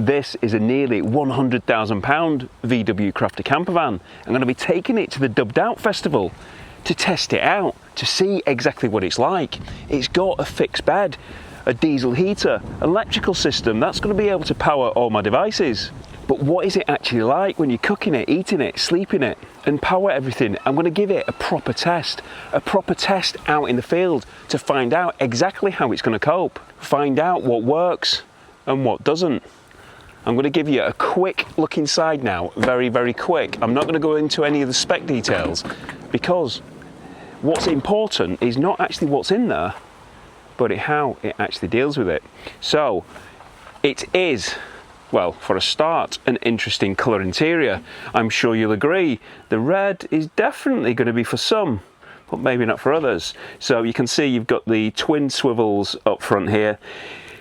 This is a nearly £100,000 VW Crafter Campervan. I'm going to be taking it to the Dubbed Out Festival to test it out, to see exactly what it's like. It's got a fixed bed, a diesel heater, electrical system that's going to be able to power all my devices. But what is it actually like when you're cooking it, eating it, sleeping it, and power everything? I'm going to give it a proper test out in the field to find out exactly how it's going to cope, find out what works and what doesn't. I'm going to give you a quick look inside now, very, very quick. I'm not going to go into any of the spec details because what's important is not actually what's in there, but how it actually deals with it. So it is, well, for a start, an interesting colour interior. I'm sure you'll agree. The red is definitely going to be for some, but maybe not for others. So you can see you've got the twin swivels up front here.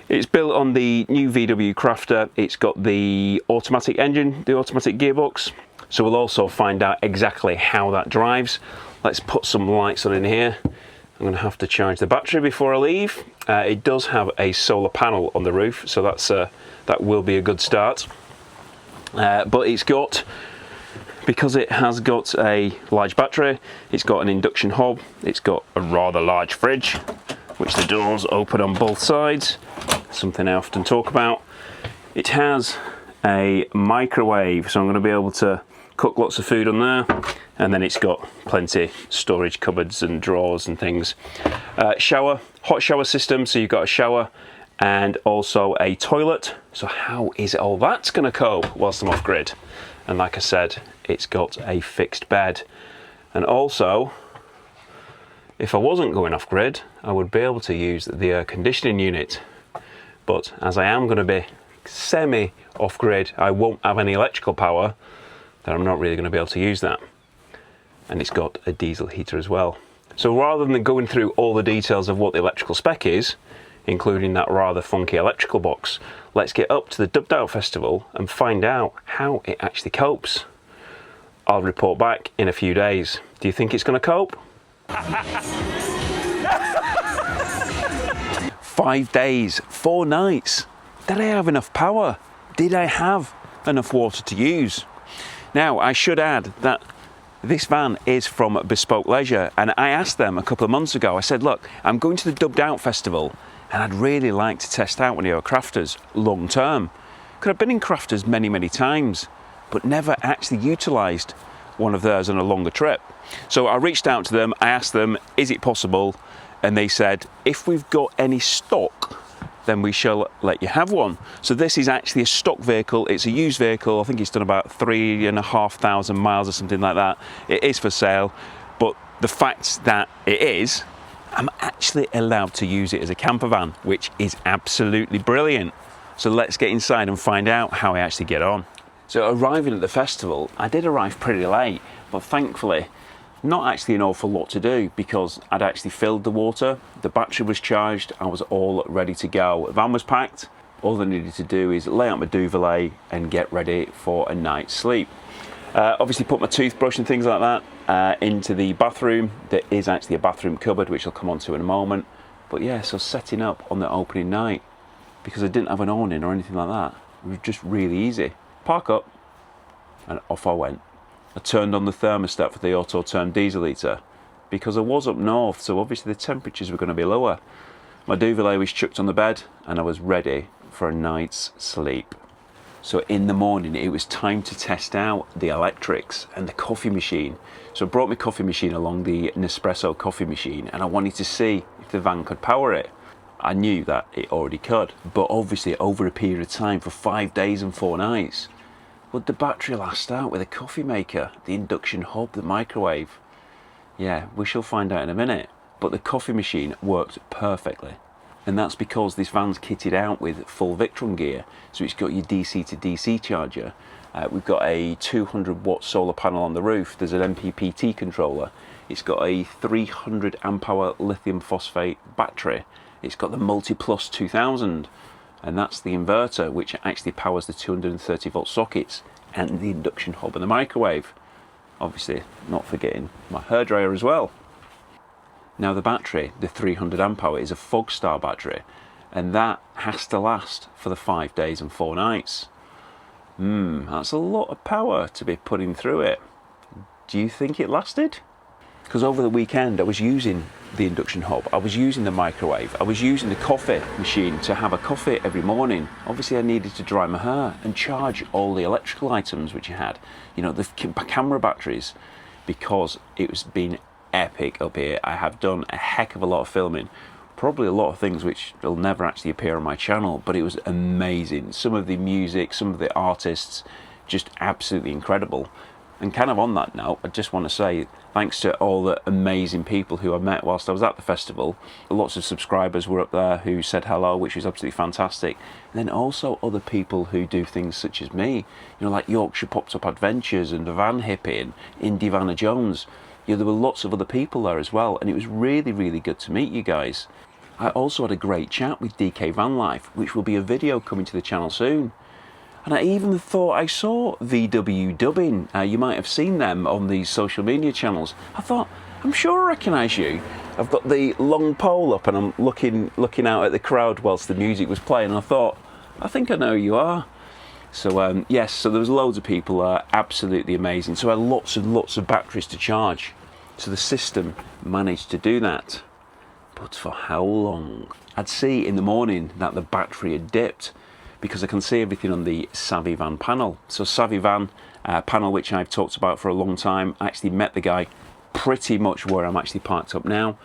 It's built on the new VW Crafter. It's got the automatic engine, the automatic gearbox. So we'll also find out exactly how that drives. Let's put some lights on in here. I'm going to have to charge the battery before I leave. It does have a solar panel on the roof, so that will be a good start. But it's got, because it has got a large battery, it's got an induction hob, it's got a rather large fridge, which the doors open on both sides, something I often talk about. It has a microwave, so I'm going to be able to cook lots of food on there, and then it's got plenty storage cupboards and drawers and things. Shower, hot shower system, so you've got a shower and also a toilet. So how is all that's going to cope whilst I'm off grid? And like I said, it's got a fixed bed. And also, if I wasn't going off grid, I would be able to use the air conditioning unit. But as I am going to be semi off grid, I won't have any electrical power, then I'm not really going to be able to use that. And it's got a diesel heater as well. So rather than going through all the details of what the electrical spec is, including that rather funky electrical box, let's get up to the Dubbed Out Festival and find out how it actually copes. I'll report back in a few days. Do you think it's going to cope? 5 days, 4 nights. Did I have enough power? Did I have enough water to use? Now, I should add that this van is from Bespoke Leisure, and I asked them a couple of months ago, I said, look, I'm going to the Dubbed Out Festival and I'd really like to test out one of your crafters long term. Because I've been in crafters many, many times, but never actually utilised one of theirs on a longer trip. So I reached out to them, I asked them, is it possible? And they said, if we've got any stock, then we shall let you have one. So this is actually a stock vehicle. It's a used vehicle. I think it's done about 3,500 miles or something like that. It is for sale, but the fact that it is, I'm actually allowed to use it as a camper van, which is absolutely brilliant. So let's get inside and find out how I actually get on. So arriving at the festival, I did arrive pretty late, but thankfully not actually an awful lot to do because I'd actually filled the water, the battery was charged, I was all ready to go. The van was packed. All I needed to do is lay out my duvet and get ready for a night's sleep. Obviously put my toothbrush and things like that into the bathroom. There is actually a bathroom cupboard, which I'll come on to in a moment. But yeah, so setting up on the opening night, because I didn't have an awning or anything like that, it was just really easy. Park up, and off I went. I turned on the thermostat for the auto-turn diesel heater, because I was up north, so obviously the temperatures were going to be lower. My duvet was chucked on the bed, and I was ready for a night's sleep. So in the morning, it was time to test out the electrics and the coffee machine. So I brought my coffee machine along, the Nespresso coffee machine, and I wanted to see if the van could power it. I knew that it already could, but obviously over a period of time for 5 days and 4 nights, would the battery last out with a coffee maker, the induction hob, the microwave? Yeah, we shall find out in a minute. But the coffee machine worked perfectly. And that's because this van's kitted out with full Victron gear. So it's got your DC to DC charger. We've got a 200 watt solar panel on the roof. There's an MPPT controller. It's got a 300 amp hour lithium phosphate battery. It's got the Multi-Plus 2000. And that's the inverter, which actually powers the 230 volt sockets and the induction hob and the microwave. Obviously, not forgetting my hairdryer as well. Now the battery, the 300 amp hour, is a Fogstar battery, and that has to last for the 5 days and 4 nights. That's a lot of power to be putting through it. Do you think it lasted? Because over the weekend I was using the induction hob, I was using the microwave, I was using the coffee machine to have a coffee every morning. Obviously I needed to dry my hair and charge all the electrical items which I had, you know, the camera batteries, because it was been epic up here. I have done a heck of a lot of filming, probably a lot of things which will never actually appear on my channel, but it was amazing. Some of the music, some of the artists, just absolutely incredible. And kind of on that note, I just want to say thanks to all the amazing people who I met whilst I was at the festival. Lots of subscribers were up there who said hello, which was absolutely fantastic. And then also other people who do things such as me, you know, like Yorkshire Pop Top Adventures and the Van Hippie and Indi Jones. You know, there were lots of other people there as well, and it was really, really good to meet you guys. I also had a great chat with DK Vanlife, which will be a video coming to the channel soon. And I even thought I saw VW Dubbing. You might have seen them on these social media channels. I thought, I'm sure I recognise you. I've got the long pole up and I'm looking out at the crowd whilst the music was playing. And I thought, I think I know who you are. So yes, so there was loads of people there, absolutely amazing. So I had lots and lots of batteries to charge. So the system managed to do that. But for how long? I'd see in the morning that the battery had dipped, because I can see everything on the Savvy Van panel. So Savvy Van panel, which I've talked about for a long time, I actually met the guy pretty much where I'm actually parked up now.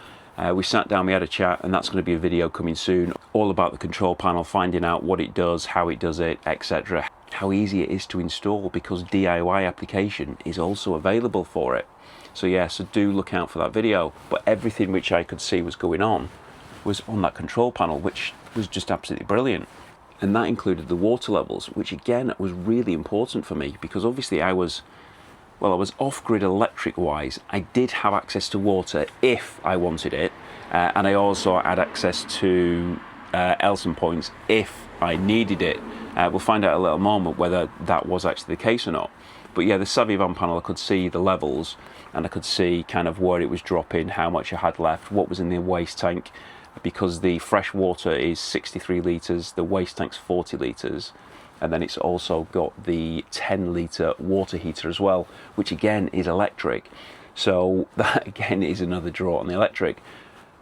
We sat down, we had a chat, and that's going to be a video coming soon, all about the control panel, finding out what it does, how it does it, etc. How easy it is to install, because DIY application is also available for it. So yeah, so do look out for that video. But everything which I could see was going on was on that control panel, which was just absolutely brilliant. And that included the water levels, which again was really important for me, because obviously I was off-grid electric-wise. I did have access to water if I wanted it, and I also had access to Elson points if I needed it. We'll find out in a little moment whether that was actually the case or not. But yeah, the Savvy Van panel, I could see the levels, and I could see kind of where it was dropping, how much I had left, what was in the waste tank, because the fresh water is 63 litres, the waste tank's 40 litres, and then it's also got the 10 litre water heater as well, which again is electric. So that again is another draw on the electric.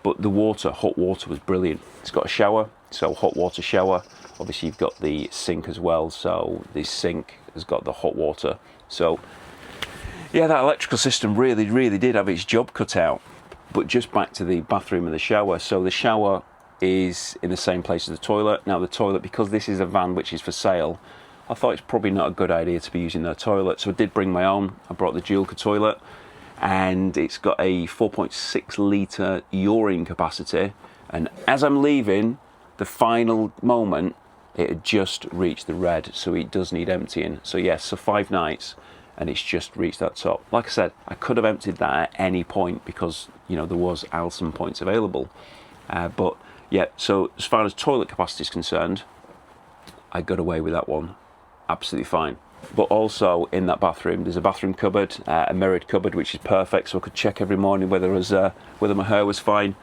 But the water, hot water, was brilliant. It's got a shower, so hot water shower. Obviously you've got the sink as well, so the sink has got the hot water. So yeah, that electrical system really, really did have its job cut out. But just back to the bathroom and the shower. So the shower is in the same place as the toilet. Now the toilet, because this is a van which is for sale, I thought it's probably not a good idea to be using their toilet. So I did bring my own. I brought the Dualca toilet, and it's got a 4.6 litre urine capacity. And as I'm leaving, the final moment, it had just reached the red. So it does need emptying. So yes, so 5 nights. And it's just reached that top. Like I said, I could have emptied that at any point, because you know there was Elson points available. But yeah, so as far as toilet capacity is concerned, I got away with that one absolutely fine. But also in that bathroom, there's a bathroom cupboard, a mirrored cupboard, which is perfect. So I could check every morning whether my hair was fine,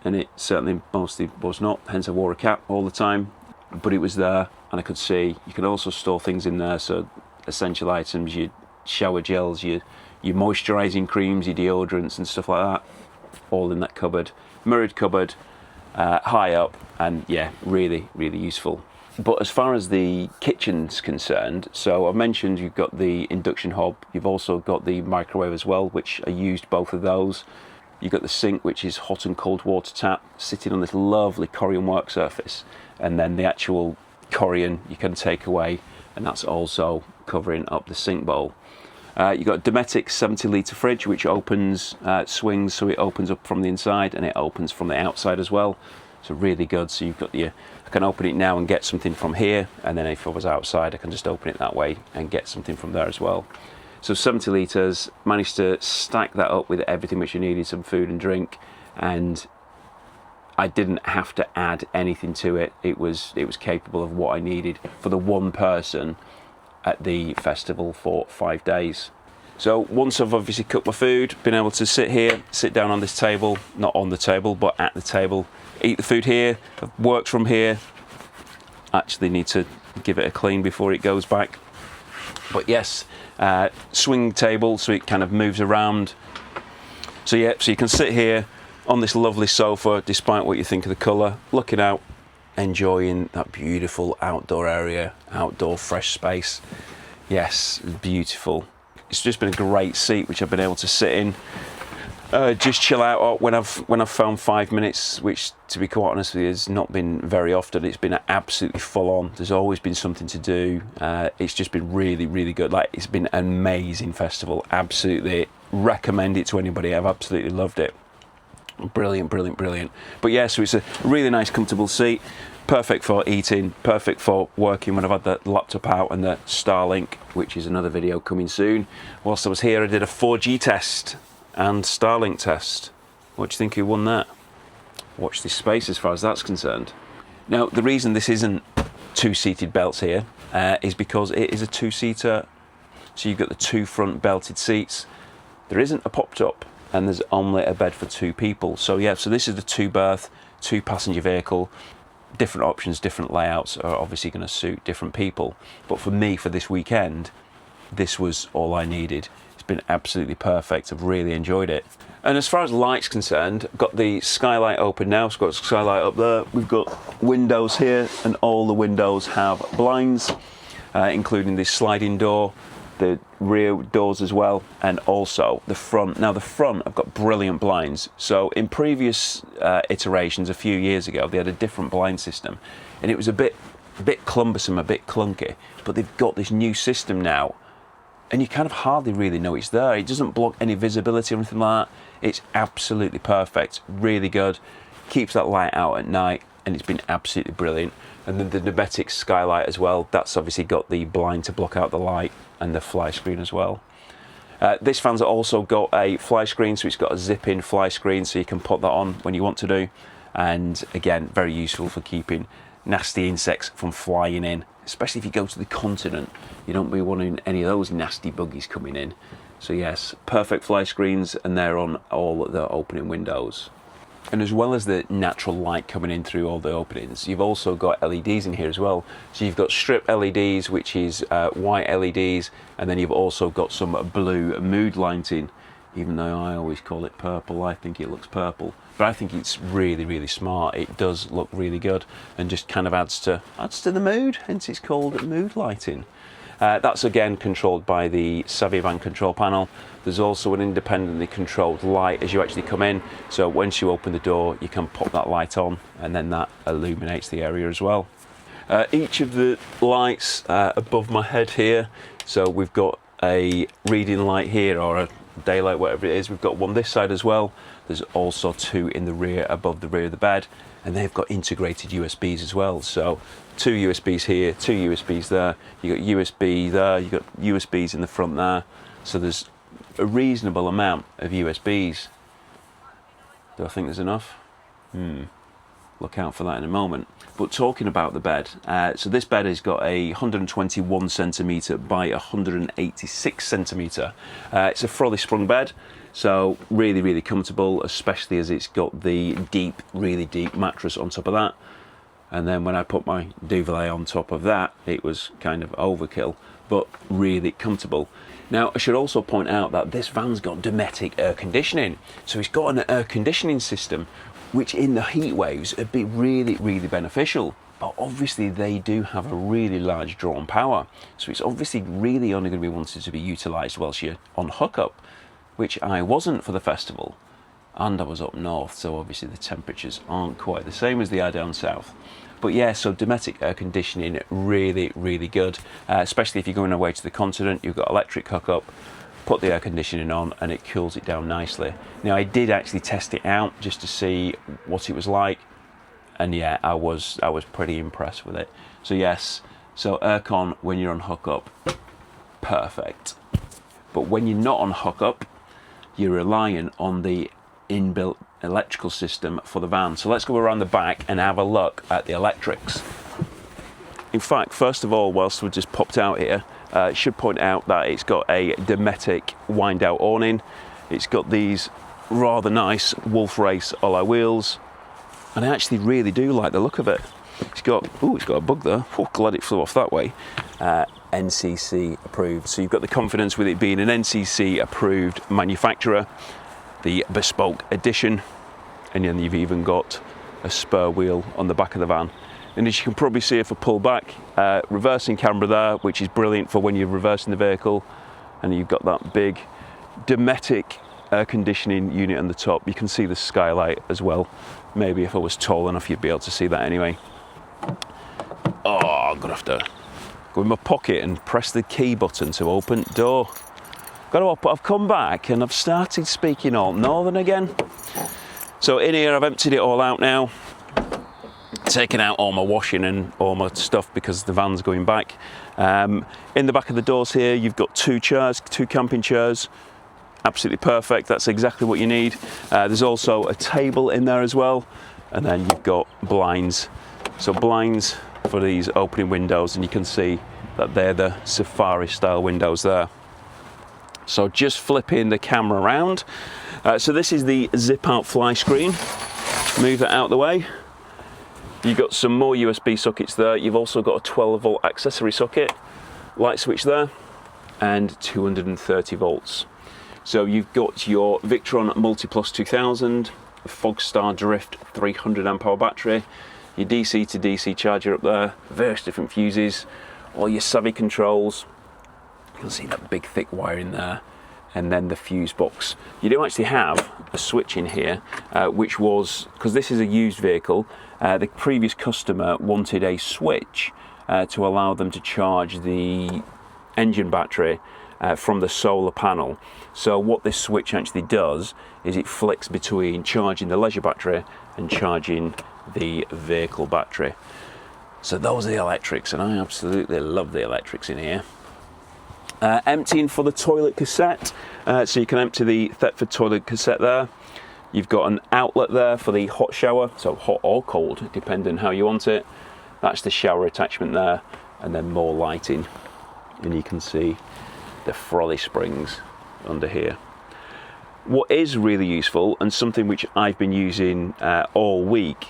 and it certainly mostly was not. Hence I wore a cap all the time. But it was there, and I could see. You can also store things in there, so essential items, your shower gels, your moisturising creams, your deodorants and stuff like that, all in that cupboard. Mirrored cupboard, high up, and yeah, really, really useful. But as far as the kitchen's concerned, so I've mentioned you've got the induction hob, you've also got the microwave as well, which I used both of those. You've got the sink, which is hot and cold water tap, sitting on this lovely Corian work surface, and then the actual Corian you can take away, and that's also covering up the sink bowl. You've got a Dometic 70 litre fridge, which opens, swings, so it opens up from the inside and it opens from the outside as well. So really good. So you've got I can open it now and get something from here, and then if I was outside I can just open it that way and get something from there as well. So 70 litres, managed to stack that up with everything which you needed, some food and drink, and I didn't have to add anything to it. It was capable of what I needed for the one person at the festival for 5 days. So once I've obviously cooked my food, been able to sit down on this table, not on the table, but at the table, eat the food here, I've worked from here. Actually need to give it a clean before it goes back. But yes, swing table, so it kind of moves around. So yeah, so you can sit here on this lovely sofa, despite what you think of the colour, looking out, enjoying that beautiful outdoor area, outdoor fresh space. Yes, beautiful. It's just been a great seat which I've been able to sit in, just chill out when I've found 5 minutes, which to be quite honest with you has not been very often. It's been absolutely full on. There's always been something to do. It's just been really, really good. Like, it's been an amazing festival. Absolutely recommend it to anybody. I've absolutely loved it. Brilliant, brilliant, brilliant. But yeah, so it's a really nice comfortable seat, perfect for eating, perfect for working when I've had the laptop out, and the Starlink, which is another video coming soon. Whilst I was here, I did a 4G test and Starlink test. What do you think, who won that? Watch this space as far as that's concerned. Now, the reason this isn't two-seated belts here is because it is a two-seater, so you've got the two front belted seats. There isn't a pop-top, and there's only a bed for two people. So yeah, so this is the two-berth, two-passenger vehicle. Different options, different layouts are obviously going to suit different people. But for me, for this weekend, this was all I needed. It's been absolutely perfect. I've really enjoyed it. And as far as light's concerned, I've got the skylight open now. So I've got the skylight up there. We've got windows here, and all the windows have blinds, including this sliding door, the rear doors as well, and also the front. Now the front, I've got brilliant blinds. So in previous iterations a few years ago, they had a different blind system, and it was a bit cumbersome, a bit clunky. But they've got this new system now, and you kind of hardly really know it's there. It doesn't block any visibility or anything like that. It's absolutely perfect, really good. Keeps that light out at night, and it's been absolutely brilliant. And then the pneumatic skylight as well, that's obviously got the blind to block out the light, and the fly screen as well. This van's also got a fly screen, so it's got a zip-in fly screen, so you can put that on when you want to do. And again, very useful for keeping nasty insects from flying in, especially if you go to the continent. You don't be wanting any of those nasty buggies coming in. So yes, perfect fly screens, and they're on all the opening windows. And as well as the natural light coming in through all the openings, you've also got LEDs in here as well. So you've got strip LEDs, which is white LEDs, and then you've also got some blue mood lighting, even though I always call it purple. I think it looks purple, but I think it's really, really smart. It does look really good, and just kind of adds to the mood, hence it's called mood lighting. That's again controlled by the Savvy Van control panel. There's also an independently controlled light as you actually come in, so once you open the door you can pop that light on, and then that illuminates the area as well. Each of the lights above my head here, so we've got a reading light here, or a daylight, whatever it is. We've got one this side as well. There's also two in the rear, above the rear of the bed, and they've got integrated USBs as well. So two USBs here, two USBs there. You got USB there, you got USBs in the front there. So there's a reasonable amount of USBs. Do I think there's enough? Look out for that in a moment. But talking about the bed, so this bed has got a 121 centimetre by 186 centimetre. It's a Frolly sprung bed, so really, really comfortable, especially as it's got the deep, really deep mattress on top of that. And then when I put my duvet on top of that, it was kind of overkill, but really comfortable. Now, I should also point out that this van's got domestic air conditioning. So it's got an air conditioning system, which in the heat waves would be really, really beneficial. But obviously they do have a really large draw on power. So it's obviously really only going to be wanted to be utilised whilst you're on hookup, which I wasn't for the festival. And I was up north, so obviously the temperatures aren't quite the same as they are down south. But yeah, so domestic air conditioning, really, really good. Especially if you're going away to the continent, you've got electric hookup, put the air conditioning on and it cools it down nicely. Now I did actually test it out just to see what it was like, and yeah, I was pretty impressed with it. So yes, so aircon when you're on hookup, perfect. But when you're not on hookup, you're relying on the inbuilt electrical system for the van. So let's go around the back and have a look at the electrics. In fact, first of all, whilst we've just popped out here, should point out that it's got a Dometic wind out awning. It's got these rather nice Wolf Race alloy wheels, and I actually really do like the look of it. It's got a bug there. Oh, glad it flew off that way. NCC approved. So you've got the confidence with it being an NCC approved manufacturer, the Bespoke edition, and then you've even got a spur wheel on the back of the van. And as you can probably see if I pull back, reversing camera there, which is brilliant for when you're reversing the vehicle, and you've got that big Dometic air conditioning unit on the top. You can see the skylight as well. Maybe if I was tall enough you'd be able to see that anyway. Oh, I'm gonna have to go in my pocket and press the key button to open door. I've come back and I've started speaking all northern again. So in here I've emptied it all out now, taken out all my washing and all my stuff because the van's going back. In the back of the doors here you've got two camping chairs. Absolutely perfect, that's exactly what you need. There's also a table in there as well, and then you've got blinds. So blinds for these opening windows, and you can see that they're the safari style windows there. So just flipping the camera around. So this is the zip out fly screen. Move that out of the way. You've got some more USB sockets there. You've also got a 12 volt accessory socket, light switch there, and 230 volts. So you've got your Victron Multiplus 2000, a Fogstar Drift 300 amp hour battery, your DC to DC charger up there, various different fuses, all your savvy controls. You can see that big thick wire in there, and then the fuse box. You do actually have a switch in here, which was, because this is a used vehicle, the previous customer wanted a switch to allow them to charge the engine battery from the solar panel. So what this switch actually does is it flicks between charging the leisure battery and charging the vehicle battery. So those are the electrics, and I absolutely love the electrics in here. Emptying for the toilet cassette, so you can empty the Thetford toilet cassette there. You've got an outlet there for the hot shower, so hot or cold depending how you want it. That's the shower attachment there, and then more lighting, and you can see the Frolly springs under here. What is really useful, and something which I've been using all week,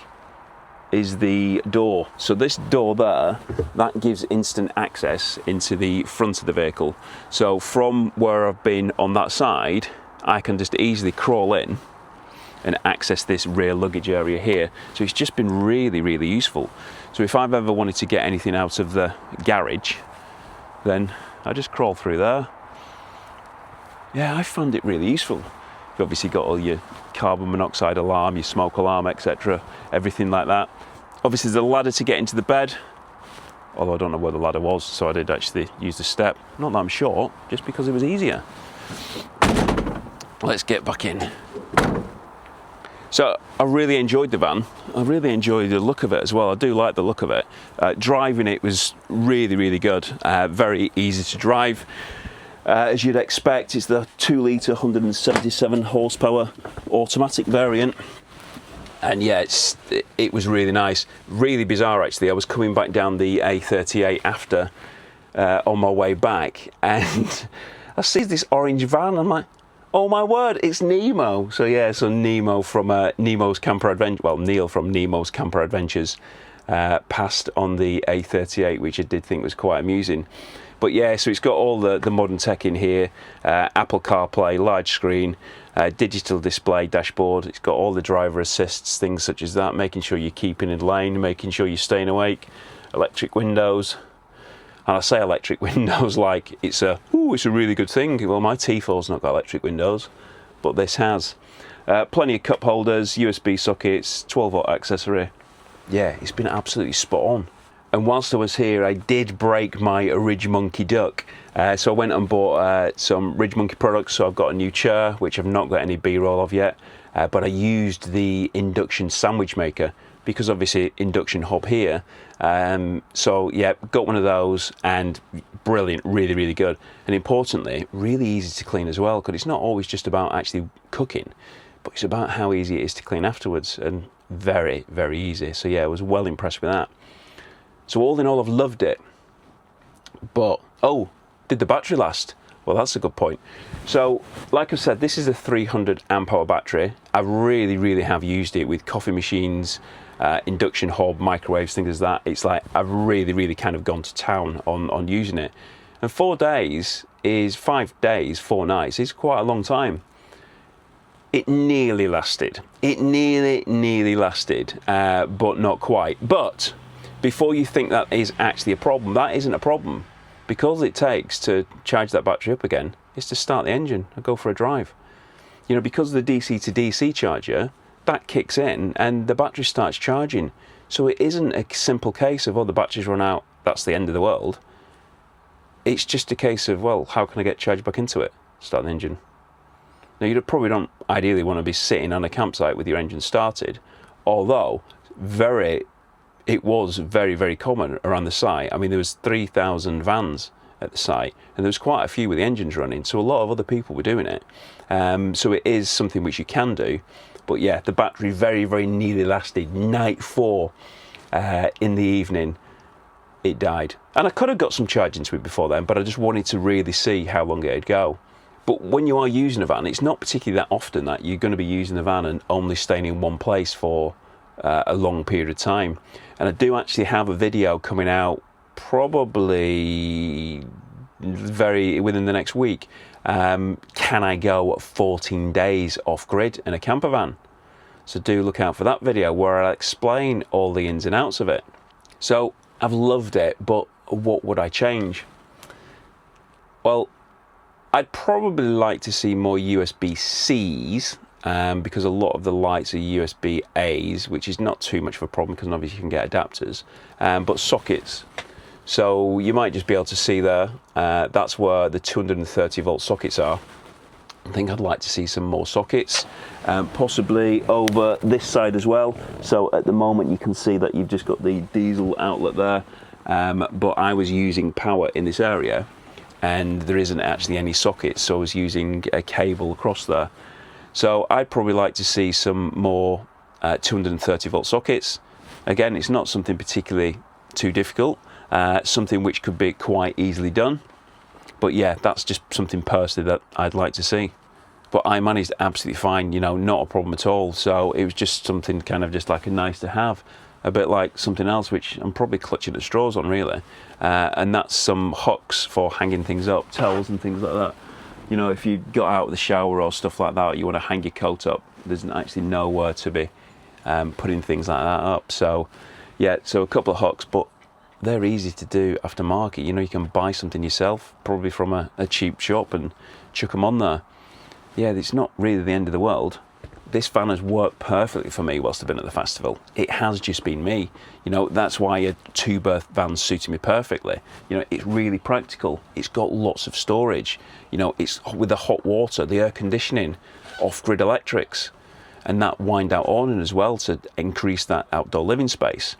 is the door. So this door there, that gives instant access into the front of the vehicle. So from where I've been on that side, I can just easily crawl in and access this rear luggage area here. So it's just been really, really useful. So if I've ever wanted to get anything out of the garage, then I just crawl through there. Yeah, I found it really useful. You've obviously got all your carbon monoxide alarm, your smoke alarm, etc., everything like that. Obviously there's a ladder to get into the bed, although I don't know where the ladder was, so I did actually use the step. Not that I'm short, just because it was easier. Let's get back in. So I really enjoyed the van. I really enjoyed the look of it as well. I do like the look of it. Driving it was really, really good. Very easy to drive. As you'd expect, it's the 2 litre 177 horsepower automatic variant, and yeah, it was really nice. Really bizarre actually. I was coming back down the A38 after on my way back, and I see this orange van. I'm like, oh my word, it's Nemo. So yeah, so Nemo from Nemo's Camper Adventure, well, Neil from Nemo's Camper Adventures passed on the A38, which I did think was quite amusing. But yeah, so it's got all the modern tech in here, Apple CarPlay, large screen, digital display dashboard. It's got all the driver assists, things such as that, making sure you're keeping in lane, making sure you're staying awake, electric windows. And I say electric windows like it's a really good thing. Well, my T4's not got electric windows, but this has. Plenty of cup holders, USB sockets, 12 volt accessory. Yeah, it's been absolutely spot on. And whilst I was here, I did break my Ridge Monkey duck. So I went and bought some Ridge Monkey products. So I've got a new chair, which I've not got any B-roll of yet. But I used the induction sandwich maker, because obviously induction hob here. So yeah, got one of those, and brilliant, really, really good. And importantly, really easy to clean as well, because it's not always just about actually cooking, but it's about how easy it is to clean afterwards, and very, very easy. So yeah, I was well impressed with that. So all in all, I've loved it. But, oh, did the battery last? Well, that's a good point. So, like I said, this is a 300 amp hour battery. I really have used it with coffee machines, induction hob, microwaves, things like that. It's like I've really kind of gone to town on using it. And 4 days is 5 days, 4 nights. It's quite a long time. It nearly lasted. It nearly lasted, but not quite. But before you think that is actually a problem, that isn't a problem. Because it takes to charge that battery up again is to start the engine and go for a drive. You know, because of the DC to DC charger, that kicks in and the battery starts charging. So it isn't a simple case of, oh, the battery's run out, that's the end of the world. It's just a case of, well, how can I get charged back into it? Start the engine. Now, you probably don't ideally want to be sitting on a campsite with your engine started, although it was very common around the site. I mean, there was 3,000 vans at the site, and there was quite a few with the engines running, so a lot of other people were doing it. So it is something which you can do. But yeah, the battery very nearly lasted. Night 4 in the evening, it died. And I could have got some charge into it before then, but I just wanted to really see how long it'd go. But when you are using a van, it's not particularly that often that you're going to be using the van and only staying in one place for a long period of time. And I do actually have a video coming out probably within the next week. Can I go 14 days off grid in a camper van? So do look out for that video where I'll explain all the ins and outs of it. So I've loved it, but what would I change? Well, I'd probably like to see more USB-Cs, because a lot of the lights are USB-As, which is not too much of a problem because obviously you can get adapters, but sockets. So you might just be able to see there, that's where the 230 volt sockets are. I think I'd like to see some more sockets, possibly over this side as well. So at the moment you can see that you've just got the diesel outlet there, but I was using power in this area and there isn't actually any sockets, so I was using a cable across there. So I'd probably like to see some more 230 volt sockets. Again, it's not something particularly too difficult, something which could be quite easily done. But yeah, that's just something personally that I'd like to see. But I managed absolutely fine, you know, not a problem at all. So it was just something kind of just like a nice to have, a bit like something else which I'm probably clutching at straws on really. And that's some hooks for hanging things up, towels and things like that. You know, if you got out of the shower or stuff like that, you want to hang your coat up, there's actually nowhere to be putting things like that up. So yeah, so a couple of hooks, but they're easy to do aftermarket. You know, you can buy something yourself, probably from a cheap shop, and chuck them on there. Yeah, it's not really the end of the world. This van has worked perfectly for me whilst I've been at the festival. It has just been me. You know, that's why a 2-berth van suited me perfectly. You know, it's really practical. It's got lots of storage. You know, it's with the hot water, the air conditioning, off-grid electrics, and that wind-out awning as well to increase that outdoor living space.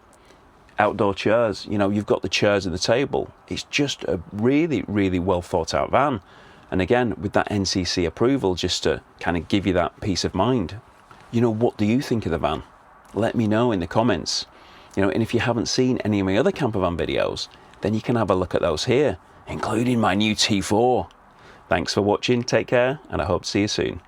Outdoor chairs, you know, you've got the chairs and the table. It's just a really well thought out van. And again, with that NCC approval, just to kind of give you that peace of mind. You know, what do you think of the van? Let me know in the comments. You know, and if you haven't seen any of my other campervan videos, then you can have a look at those here, including my new T4. Thanks for watching, take care, and I hope to see you soon.